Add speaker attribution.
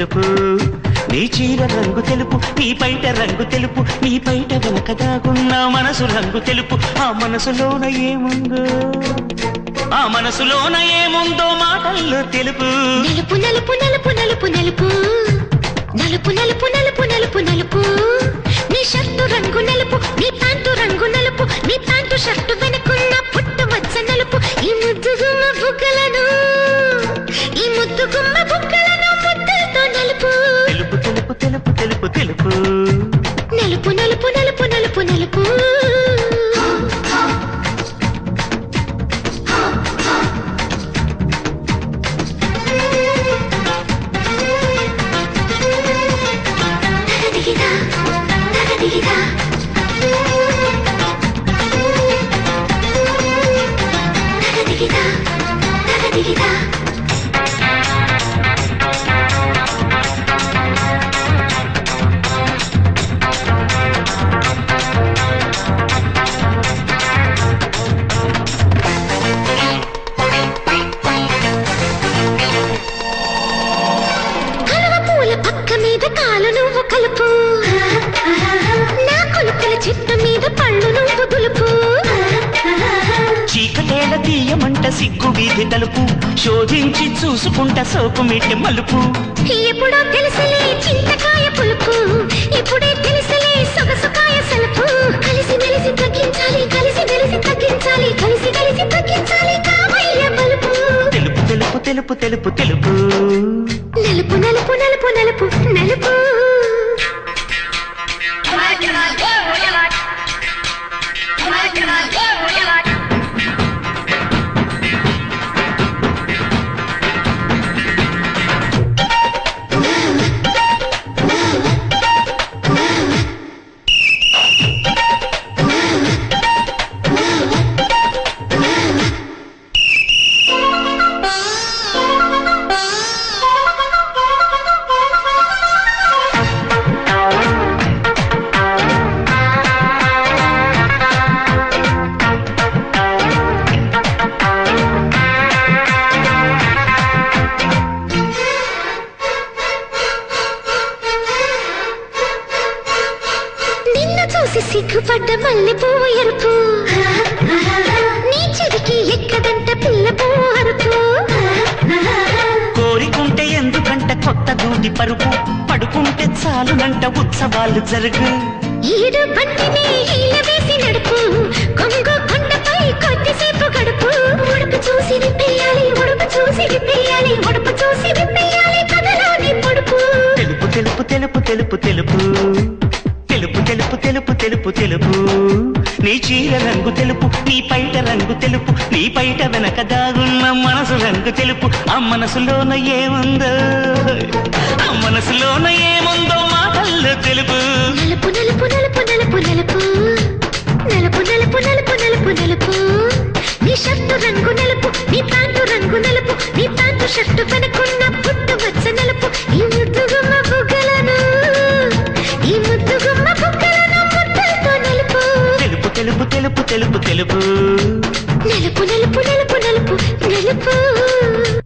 Speaker 1: తెలుపు నీ చీర రంగు తెలుపు నీ పైట రంగు తెలుపు నీ పైట వెనక దాగున్న మనసు రంగు తెలుపు ఆ మనసులోన ఏముందో ఆ మనసులోన ఏముందో మాటల్లో తెలుపు
Speaker 2: నలుపు నలుపు నలుపు నలుపు నలుపు నలుపు నలుపు నలుపు నలుపు నలుపు నీ షర్టు రంగు నలుపు నీ ప్యాంటు రంగు నలుపు నీ ప్యాంటు షర్టు వెనుకున్న పుట్టు మచ్చ నలుపు ఈ ముద్దుగుమ్మ బుగ్గలను ఈ ముద్దుగుమ్మ బుగ్గలను ముద్దులతో నలుపు
Speaker 1: తెలుపు తెలుపు తెలుపు తెలుపు తెలుపు
Speaker 2: నలుపు నలుపు నలుపు నలుపు నలుపు చెట్టు మీద పళ్ళు నువ్వు దులుపు
Speaker 1: చీకటేల తీయమంట సిగ్గు వీధి తలుపు శోధించి చూసుకుంటా సోపు మీటి మలుపు
Speaker 2: ఎప్పుడో తెలుసులే చింతకాయ పులుపు ఇప్పుడే తెలుసులే సొగసుకాయ సలుపు కలిసి మెలిసి తగ్గించాలి కలిసి మెలిసి తగ్గించాలి కలిసి కలిసి తగ్గించాలి కావయ్య బలుపు
Speaker 1: తెలుపు తెలుపు తెలుపు తెలుపు
Speaker 2: తెలుపు నలుపు నలుపు నలుపు నలుపు నలుపు సిగ్గుపడ్డ మల్లె పువ్వు ఎరుపు నీ చెవికి ఎక్కదంట పిల్ల పువ్వు అరుపు
Speaker 1: కోరికుంటే ఎందుకంట కొత్త దూది పరుపు పడుకుంటే చాలునంట ఉత్సవాలు జరుగు
Speaker 2: ఈడు బండిని ఈల వేసి నడుపు కొంగు కొండపై కొద్దిసేపు గడుపు ఉడుపు చూసి విప్పేయాలి ఉడుపు చూసి విప్పేయాలి ఉడుపు చూసి విప్పేయాలి కథలోని పొడుపు
Speaker 1: తెలుపు తెలుపు తెలుపు తెలుపు తెలుపు తెలుపు తెలుపు తెలుపు తెలుపు తెలుపు నీ చీర రంగు తెలుపు నీ పైట రంగు తెలుపు నీ పైట వెనక దాగున్న మనసు రంగు తెలుపు ఆ మనసులోన ఏముందో ఆ మనసులోన ఏముందో మాటల్లో తెలుపు
Speaker 2: నలుపు నలుపు నలుపు నలుపు నలుపు నలుపు నలుపు నలుపు నలుపు నలుపు నీ షర్టు రంగు నలుపు నీ ప్యాంటు రంగు నలుపు నీ ప్యాంటు షర్టు వెనుకున్న పుట్టు మచ్చ నలుపు ఈ ముద్దుగుమ్మ బుగ్గలను ఈ ముద్దుగుమ్మ బుగ్గలను ముద్దులతో నలుపు
Speaker 1: తెలుపు తెలుపు తెలుపు తెలుపు తెలుపు
Speaker 2: నలుపు నలుపు నలుపు నలుపు నలుపు